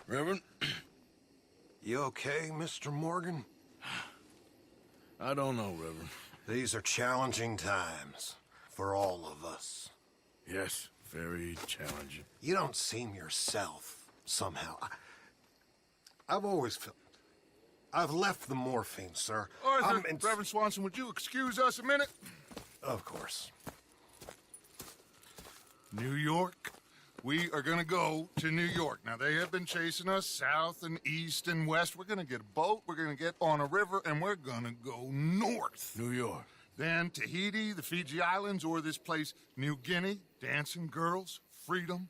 Reverend? You okay, Mr. Morgan? I don't know, Reverend. These are challenging times for all of us. Yes, very challenging. You don't seem yourself, somehow. I've always felt... I've left the morphine, sir. Arthur, Reverend Swanson, would you excuse us a minute? Of course. New York. We are gonna go to New York. Now, they have been chasing us south and east and west. We're gonna get a boat, we're gonna get on a river, and we're gonna go north. New York. Then Tahiti, the Fiji Islands, or this place, New Guinea, dancing girls, freedom.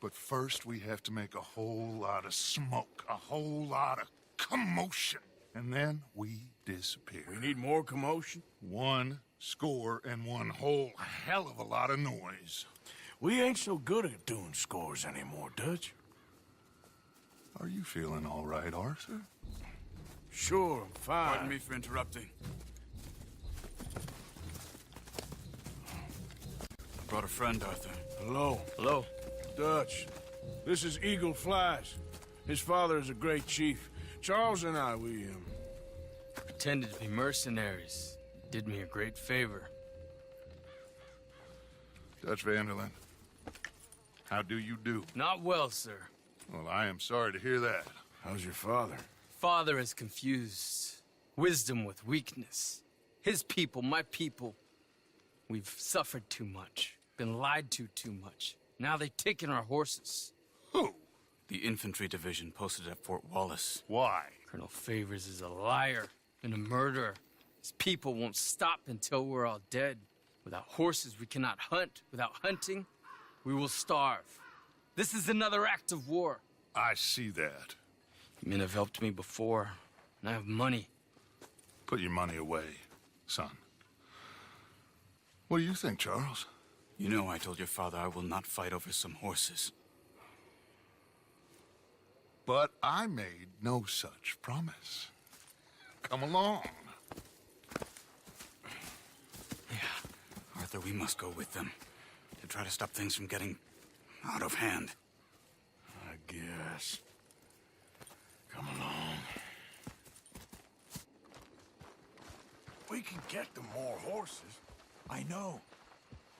But first, we have to make a whole lot of smoke, a whole lot of commotion. And then we disappear. We need more commotion? 1 score and 1 whole hell of a lot of noise. We ain't so good at doing scores anymore, Dutch. Are you feeling all right, Arthur? Sure, I'm fine. Pardon me for interrupting. I brought a friend, Arthur. Hello. Hello. Dutch. This is Eagle Flies. His father is a great chief. Charles and I, we pretended to be mercenaries. Did me a great favor. Dutch Vanderland, how do you do? Not well, sir. Well, I am sorry to hear that. How's your father? Father has confused wisdom with weakness. His people, my people, we've suffered too much, been lied to too much. Now they've taken our horses. Who? The infantry division posted at Fort Wallace. Why? Colonel Favors is a liar and a murderer. His people won't stop until we're all dead. Without horses, we cannot hunt. Without hunting, we will starve. This is another act of war. I see that. Men have helped me before, and I have money. Put your money away, son. What do you think, Charles? You know I told your father I will not fight over some horses. But I made no such promise. Come along. Yeah, Arthur, we must go with them to try to stop things from getting out of hand. I guess. Come along. We can get them more horses. I know.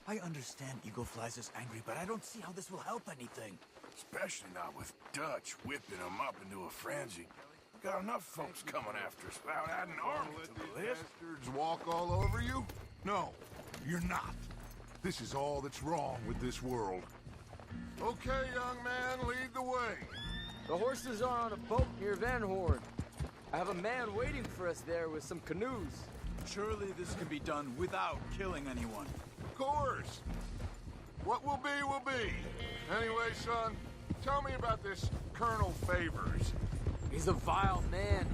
I understand Eagle Flies is angry, but I don't see how this will help anything. Especially not with Dutch whipping them up into a frenzy. We got enough folks coming after us without adding an army to the list. Bastards walk all over you? No, you're not. This is all that's wrong with this world. Okay, young man, lead the way. The horses are on a boat near Van Horn. I have a man waiting for us there with some canoes. Surely this can be done without killing anyone. Of course. What will be, will be. Anyway, son, tell me about this Colonel Favors. He's a vile man.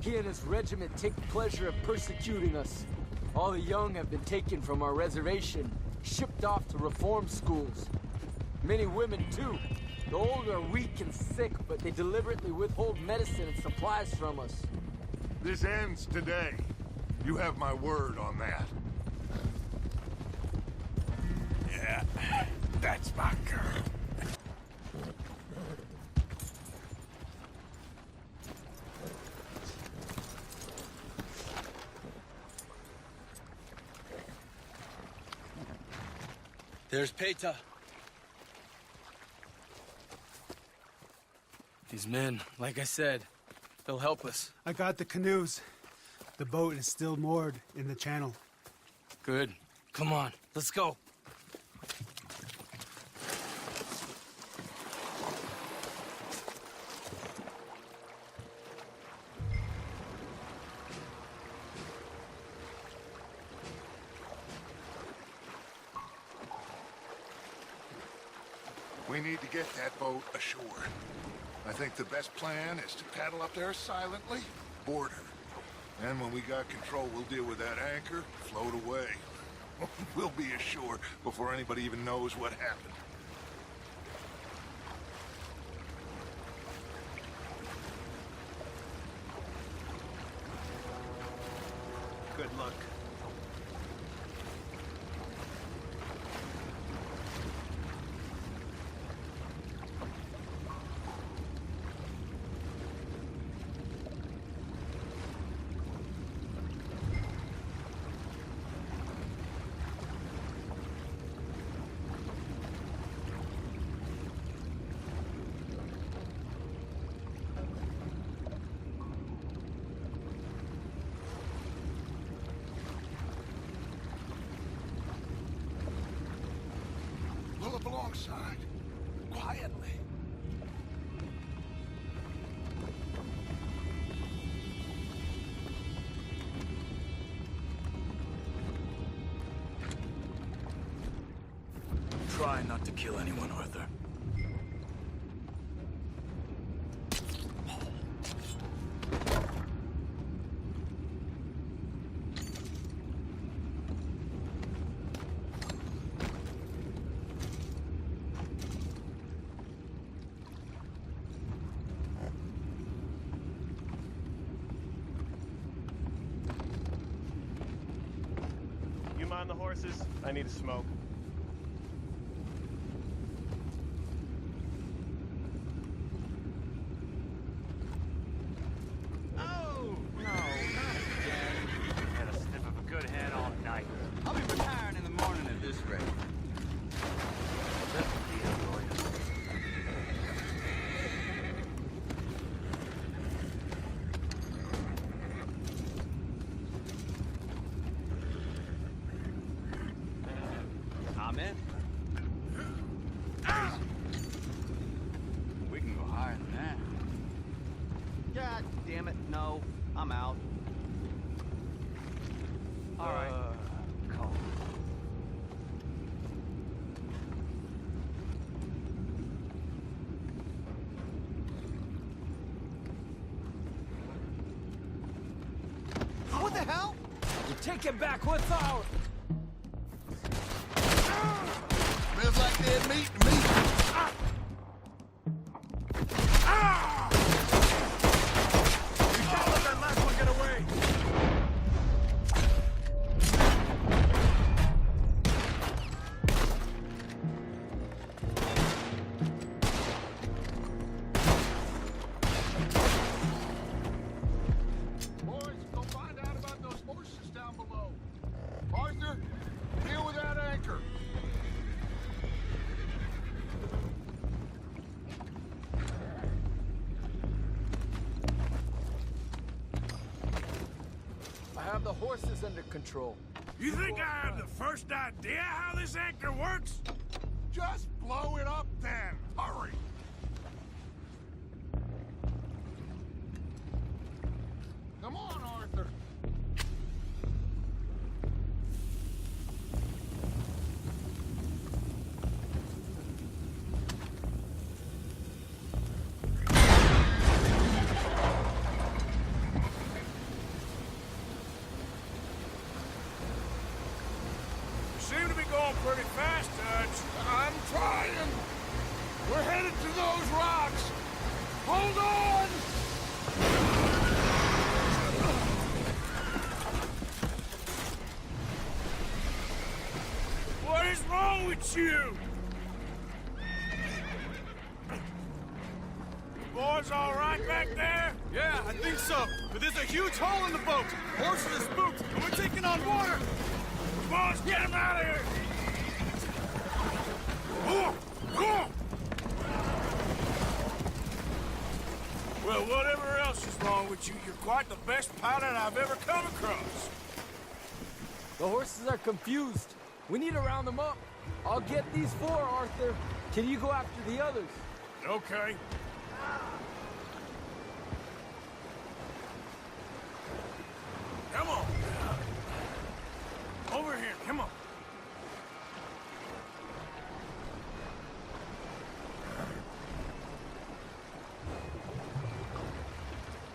He and his regiment take pleasure in persecuting us. All the young have been taken from our reservation, shipped off to reform schools. Many women, too. The old are weak and sick, but they deliberately withhold medicine and supplies from us. This ends today. You have my word on that. Yeah, that's my girl. There's Peta. These men, like I said, they'll help us. I got the canoes. The boat is still moored in the channel. Good. Come on, let's go. We need to get that boat ashore. I think the best plan is to paddle up there silently, board her. And when we got control, we'll deal with that anchor, float away. We'll be ashore before anybody even knows what happened. Good luck. alongside. Quietly. Try not to kill anyone, Arthur. You mind the horses? I need a smoke. Oh, no, not again. Had a sniff of a good head all night. I'll be retiring in the morning at this rate. I'm in. We can go higher than that. God damn it, no. I'm out. All right. Cool. What the hell? You take it back, what's ours? Smells like dead meat to me. We can't let that last one get away. Boys, go find out about those horses down below. Arthur, deal with that anchor. I have the horses under control. You think I have the first idea how this anchor works? Just blow it up then. Hurry. Come on, Arthur. You seem to be going pretty fast, Dutch. I'm trying. We're headed to those rocks. Hold on. What is wrong with you? Boys all right back there? Yeah, I think so. But there's a huge hole in the boat. Horses are spooked, and we're taking on water. Boys, get him out of here! Well, whatever else is wrong with you, you're quite the best pilot I've ever come across. The horses are confused. We need to round them up. I'll get these four, Arthur. Can you go after the others? Okay. Come on. Over here, come on.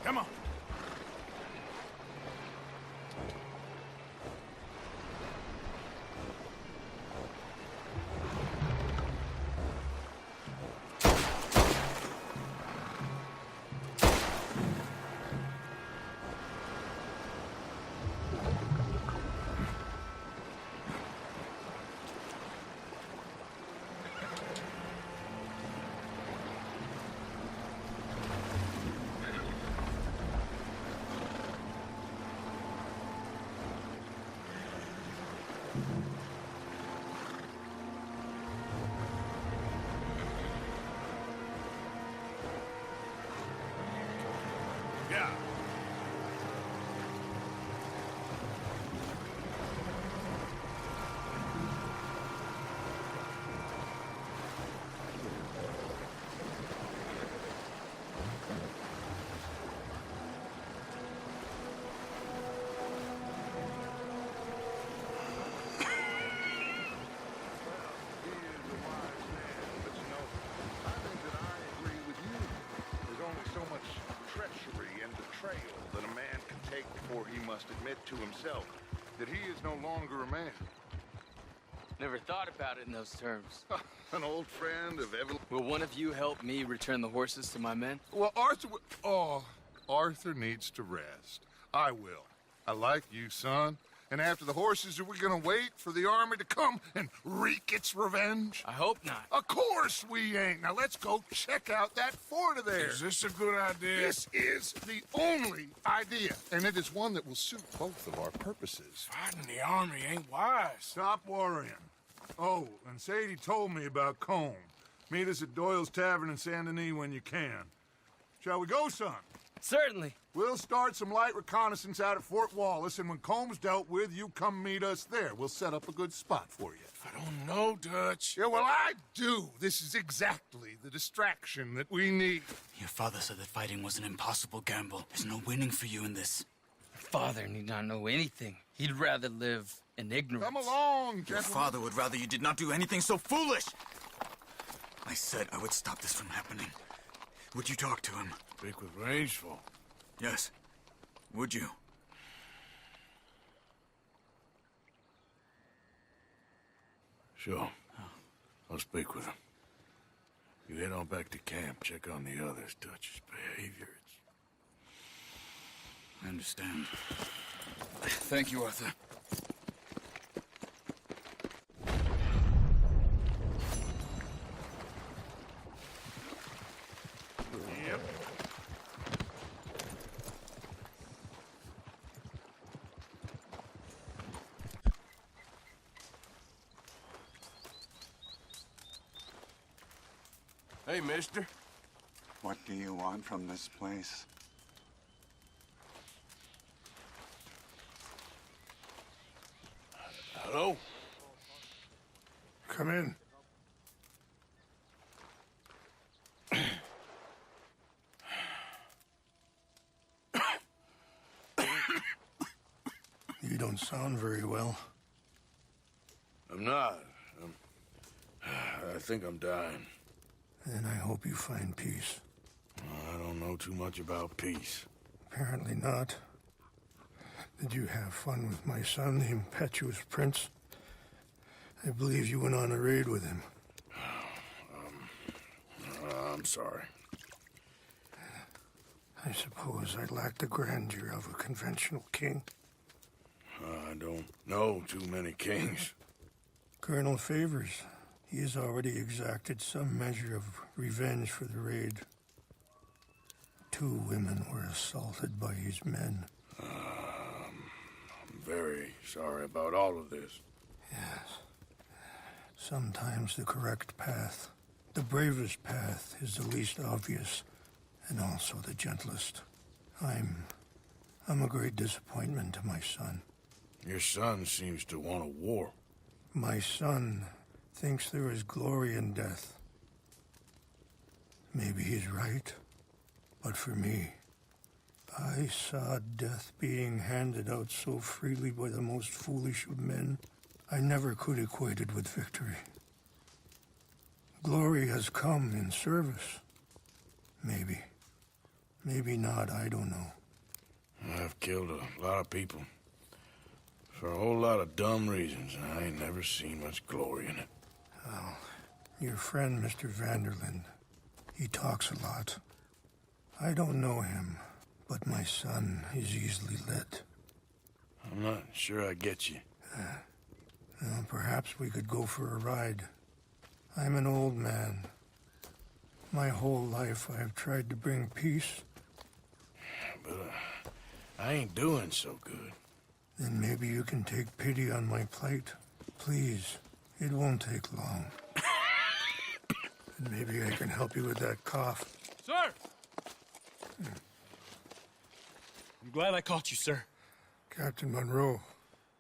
Come on. Yeah. he must admit to himself that he is no longer a man. Never thought about it in those terms. An old friend of Evelyn. Will one of you help me return the horses to my men? Well, Arthur needs to rest. I will. I like you, son. And after the horses, are we gonna wait for the army to come and wreak its revenge? I hope not. Of course we ain't. Now let's go check out that fort of theirs. Is this a good idea? This is the only idea, and it is one that will suit both of our purposes. Fighting the army ain't wise. Stop worrying. Oh, and Sadie told me about Combe. Meet us at Doyle's Tavern in Saint Denis when you can. Shall we go, son? Certainly. We'll start some light reconnaissance out at Fort Wallace, and when Combs dealt with, you come meet us there. We'll set up a good spot for you. I don't know, Dutch. Yeah, well, I do. This is exactly the distraction that we need. Your father said that fighting was an impossible gamble. There's no winning for you in this. Father need not know anything. He'd rather live in ignorance. Come along, Your gentlemen. father would rather you did not do anything so foolish. I said I would stop this from happening. Would you talk to him? Speak with Rangeful. Yes. Would you? Sure. I'll speak with him. You head on back to camp, check on the others. Dutch's behavior, I understand. Thank you, Arthur. Yep. Hey, mister. What do you want from this place? Hello? Come in. You don't sound very well. I'm not. I think I'm dying. Then I hope you find peace. I don't know too much about peace. Apparently not. Did you have fun with my son, the impetuous prince? I believe you went on a raid with him. I'm sorry. I suppose I lack the grandeur of a conventional king. I don't know too many kings. Colonel Favors, he has already exacted some measure of revenge for the raid. 2 women were assaulted by his men. I'm very sorry about all of this. Yes. Sometimes the correct path, the bravest path, is the least obvious, and also the gentlest. I'm a great disappointment to my son. Your son seems to want a war. My son thinks there is glory in death. Maybe he's right, but for me, I saw death being handed out so freely by the most foolish of men, I never could equate it with victory. Glory has come in service. Maybe. Maybe not, I don't know. I've killed a lot of people. For a whole lot of dumb reasons, and I ain't never seen much glory in it. Well, your friend, Mr. Vanderlyn, he talks a lot. I don't know him, but my son is easily led. I'm not sure I get you. Well, perhaps we could go for a ride. I'm an old man. My whole life I have tried to bring peace. But I ain't doing so good. Then maybe you can take pity on my plight. Please, it won't take long. And maybe I can help you with that cough. Sir! I'm glad I caught you, sir. Captain Monroe,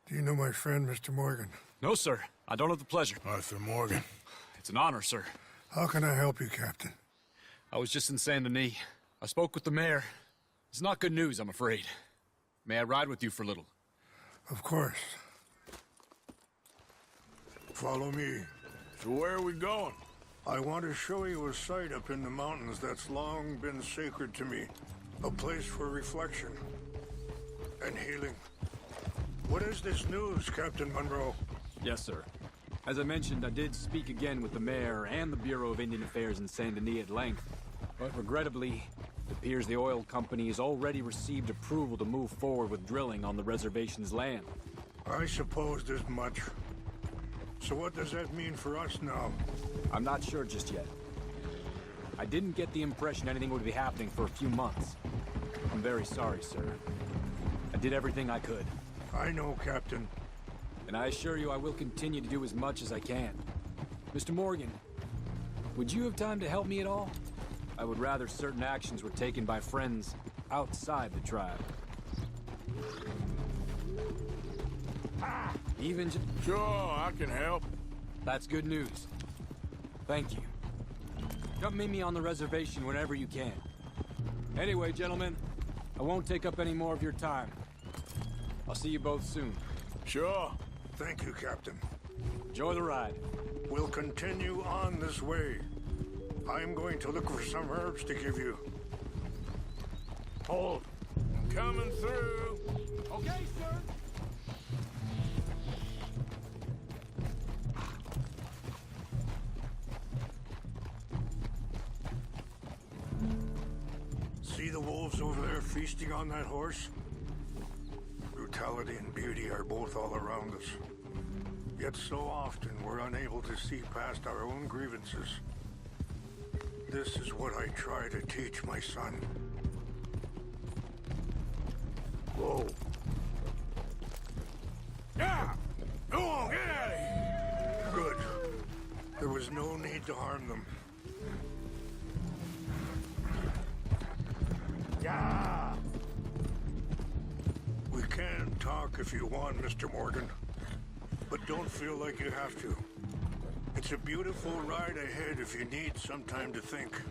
do you know my friend, Mr. Morgan? No, sir. I don't have the pleasure. Arthur Morgan. It's an honor, sir. How can I help you, Captain? I was just in Saint Denis. I spoke with the mayor. It's not good news, I'm afraid. May I ride with you for a little? Of course. Follow me. So where are we going? I want to show you a site up in the mountains that's long been sacred to me. A place for reflection. and healing. What is this news, Captain Monroe? Yes, sir. As I mentioned, I did speak again with the mayor and the Bureau of Indian Affairs in Saint Denis at length. But regrettably, it appears the oil company has already received approval to move forward with drilling on the reservation's land. I supposed as much. So what does that mean for us now? I'm not sure just yet. I didn't get the impression anything would be happening for a few months. I'm very sorry, sir. I did everything I could. I know, Captain. And I assure you I will continue to do as much as I can. Mr. Morgan, would you have time to help me at all? I would rather certain actions were taken by friends outside the tribe. Even Sure, I can help. That's good news. Thank you. Come meet me on the reservation whenever you can. Anyway, gentlemen, I won't take up any more of your time. I'll see you both soon. Sure. Thank you, Captain. Enjoy the ride. We'll continue on this way. I'm going to look for some herbs to give you. Hold. I'm coming through. Okay, sir. See the wolves over there feasting on that horse? Brutality and beauty are both all around us. Yet so often we're unable to see past our own grievances. This is what I try to teach my son. Whoa. Yeah! Go on, get out of here! Good. There was no need to harm them. Yeah! We can talk if you want, Mr. Morgan. But don't feel like you have to. It's a beautiful ride ahead if you need some time to think.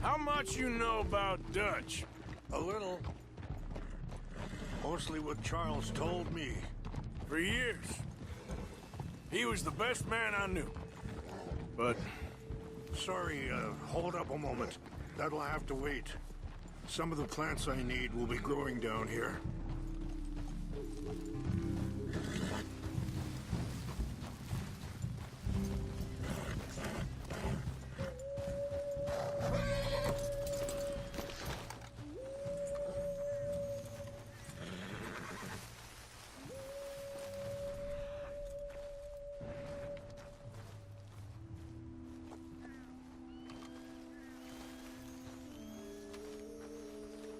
How much you know about Dutch? A little. Mostly what Charles told me. For years. He was the best man I knew. But... Sorry, hold up a moment. That'll have to wait. Some of the plants I need will be growing down here.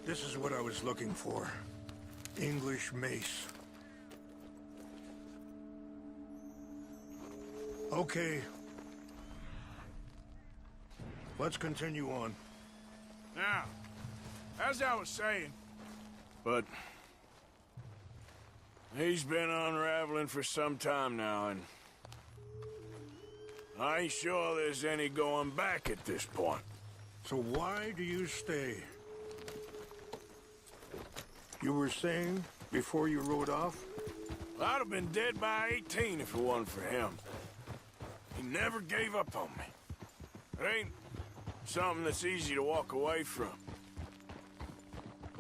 This is what I was looking for. English mace. Okay. Let's continue on. Now, as I was saying... But... he's been unraveling for some time now, and... I ain't sure there's any going back at this point. So why do you stay? You were saying before you rode off? I'd have been dead by 18 if it wasn't for him. He never gave up on me. It ain't something that's easy to walk away from.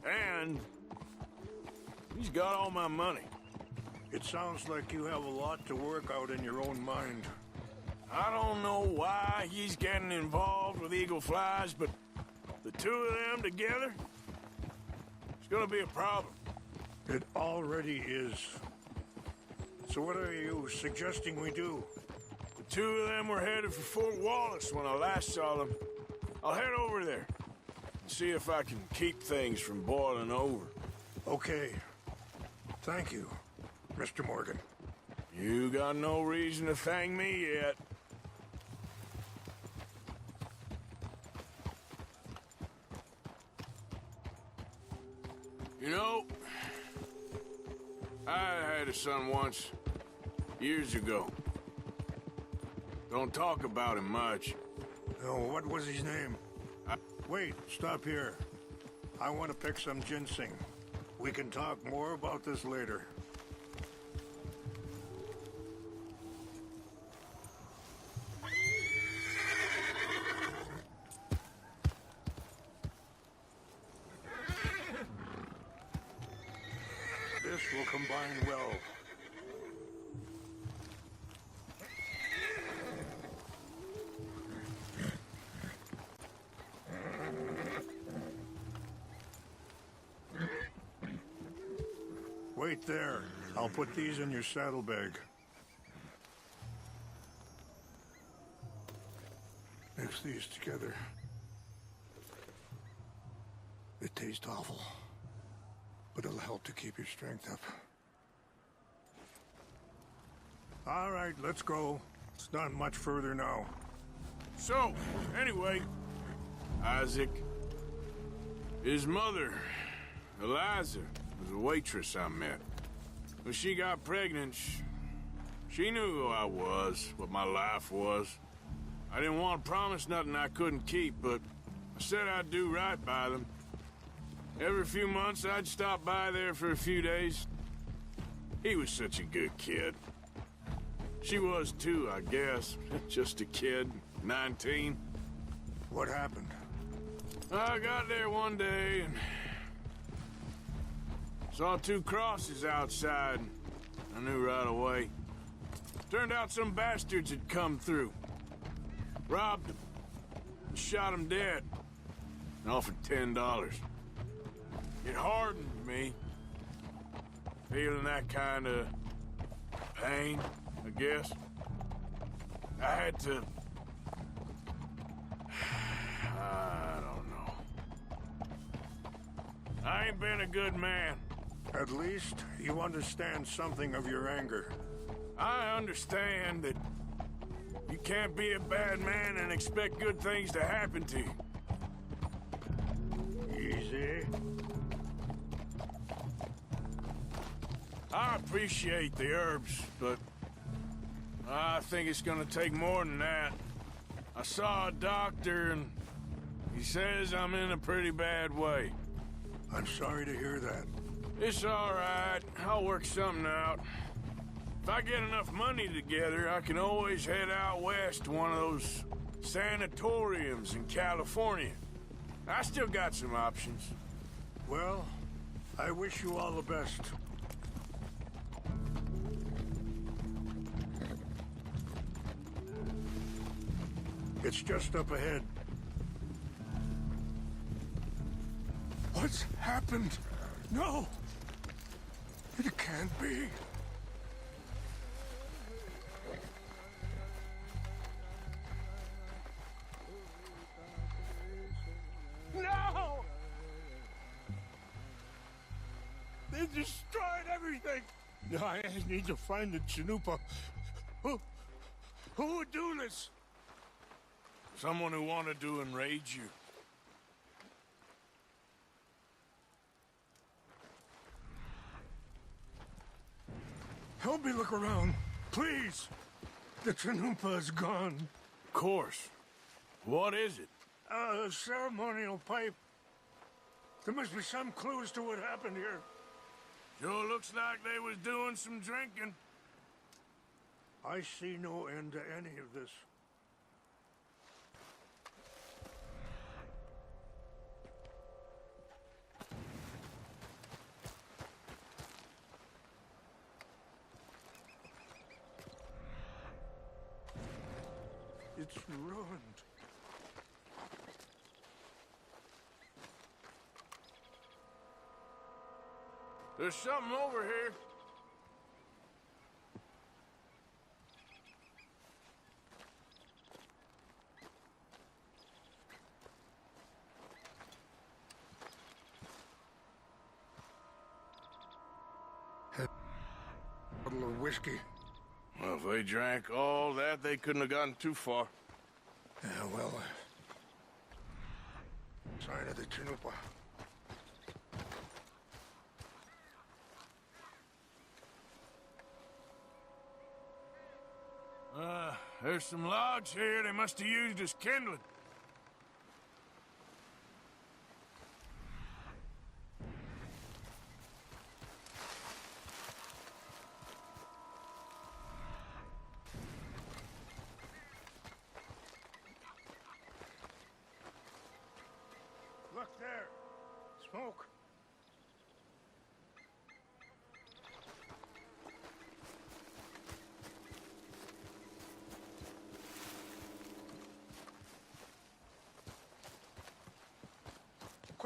And he's got all my money. It sounds like you have a lot to work out in your own mind. I don't know why he's getting involved with Eagle Flies, but the two of them together, it's gonna be a problem. It already is. So what are you suggesting we do? The two of them were headed for Fort Wallace when I last saw them. I'll head over there and see if I can keep things from boiling over. Okay. Thank you, Mr. Morgan. You got no reason to thank me yet. You know, I had a son once, years ago. Don't talk about him much. Oh, what was his name? Wait, stop here. I want to pick some ginseng. We can talk more about this later. will combine well. Wait there. I'll put these in your saddlebag. Mix these together. They taste awful, but it'll help to keep your strength up. All right, let's go. It's not much further now. So, anyway, Isaac, his mother, Eliza, was a waitress I met. When she got pregnant, she knew who I was, what my life was. I didn't want to promise nothing I couldn't keep, but I said I'd do right by them. Every few months, I'd stop by there for a few days. He was such a good kid. She was too, I guess. Just a kid, 19. What happened? I got there one day and saw 2 crosses outside. I knew right away. Turned out some bastards had come through. Robbed him. Shot him dead. And offered $10. It hardened me. Feeling that kind of pain, I guess. I had to... I don't know. I ain't been a good man. At least you understand something of your anger. I understand that you can't be a bad man and expect good things to happen to you. Easy. I appreciate the herbs, but I think it's gonna take more than that. I saw a doctor and he says I'm in a pretty bad way. I'm sorry to hear that. It's all right. I'll work something out. If I get enough money together, I can always head out west to one of those sanatoriums in California. I still got some options. Well, I wish you all the best. It's just up ahead. What's happened? No! It can't be. No! They destroyed everything! I need to find the Chanupa. Who would do this? Someone who wanted to enrage you. Help me look around, please. The Chanupa is gone. Of course. What is it? A ceremonial pipe. There must be some clues to what happened here. Sure looks like they was doing some drinking. I see no end to any of this. It's ruined. There's something over here. Bottle of whiskey. Well, if they drank all that, they couldn't have gotten too far. Yeah, well, sign of the Chanupa. There's some logs here they must have used as kindling. Look there. Smoke.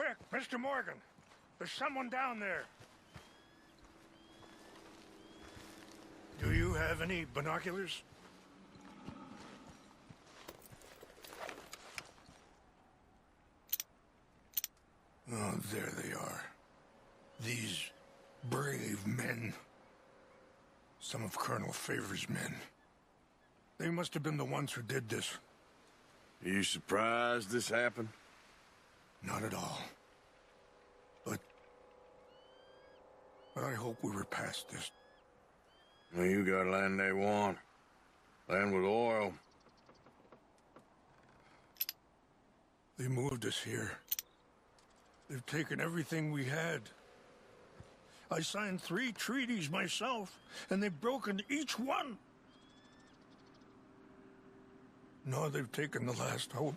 Quick, Mr. Morgan. There's someone down there. Do you have any binoculars? Oh, there they are. These brave men. Some of Colonel Favor's men. They must have been the ones who did this. Are you surprised this happened? Not at all. But I hope we were past this. Well, you got land they want. Land with oil. They moved us here. They've taken everything we had. I signed 3 treaties myself, and they've broken each one. Now they've taken the last hope.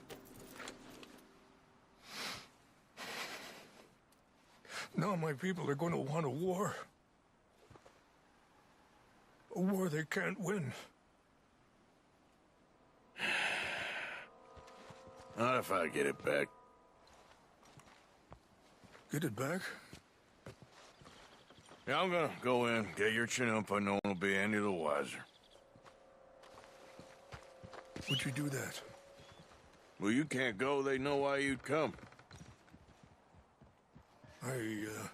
Now my people are going to want a war. A war they can't win. Not if I get it back. Get it back? Yeah, I'm gonna go in, get your chin-up. No one will be any the wiser. Would you do that? Well, you can't go. They know why you'd come. Yeah.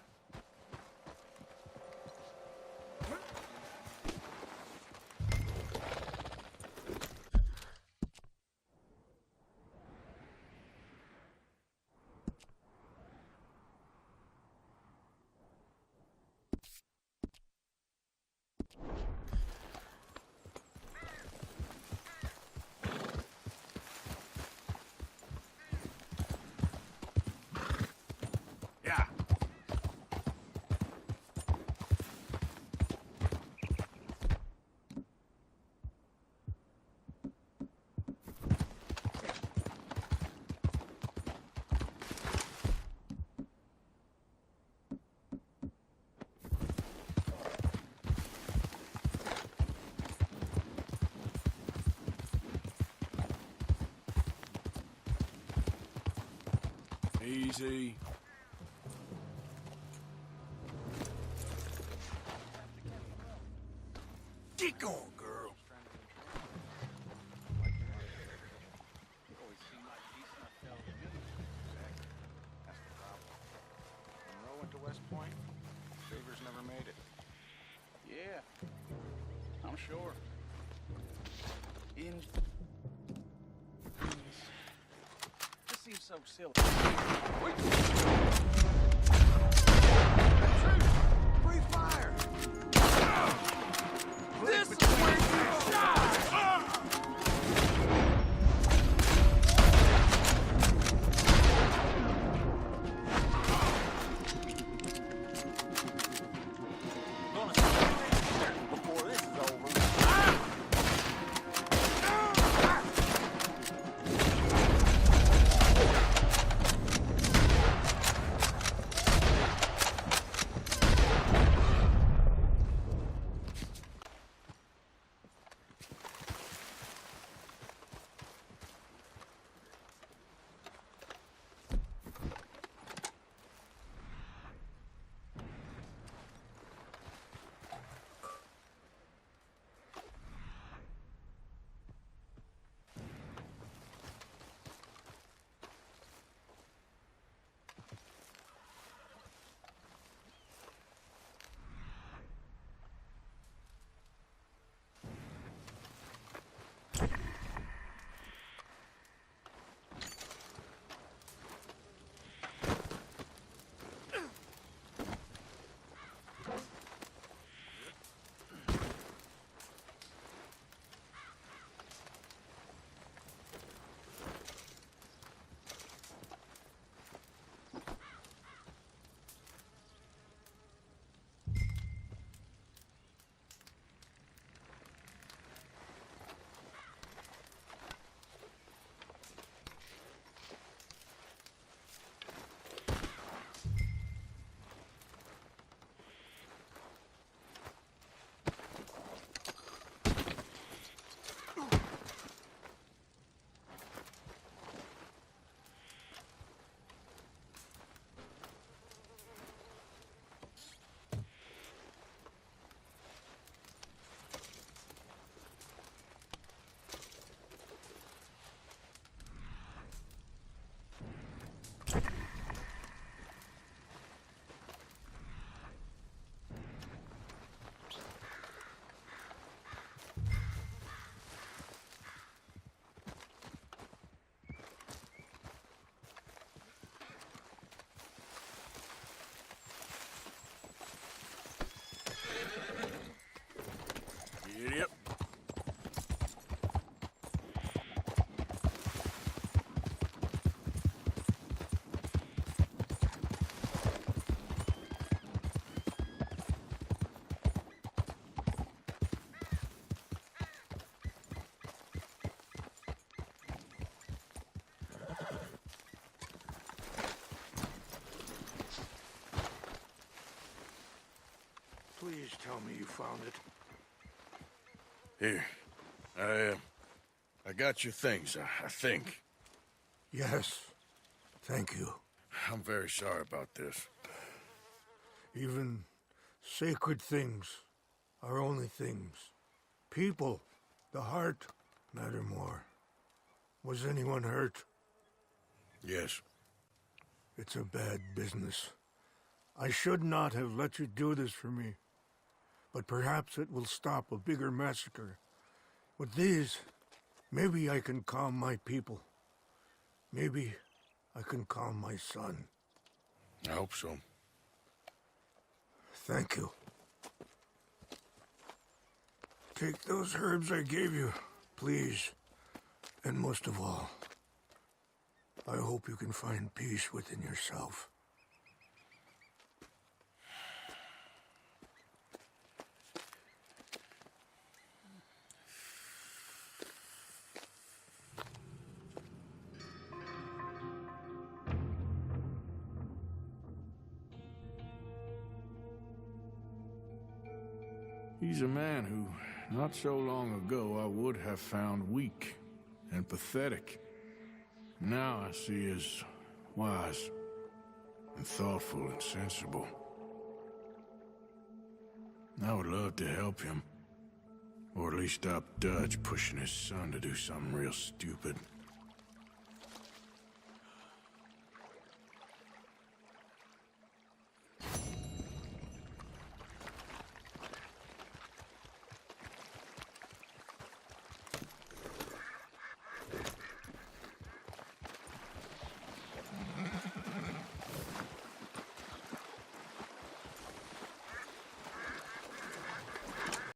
Easy. Get going, girl. Monroe went to West Point. Favors never made it. Yeah, I'm sure. This seems so silly. Free fire! This is where you shine! Gonna stay before this is over. Please tell me you found it. Here. I got your things, I think. Yes. Thank you. I'm very sorry about this. Even sacred things are only things. People, the heart, matter more. Was anyone hurt? Yes. It's a bad business. I should not have let you do this for me. But perhaps it will stop a bigger massacre. With these, maybe I can calm my people. Maybe I can calm my son. I hope so. Thank you. Take those herbs I gave you, please. And most of all, I hope you can find peace within yourself. He's a man who, not so long ago, I would have found weak and pathetic. Now I see as wise and thoughtful and sensible. I would love to help him, or at least stop Dutch pushing his son to do something real stupid.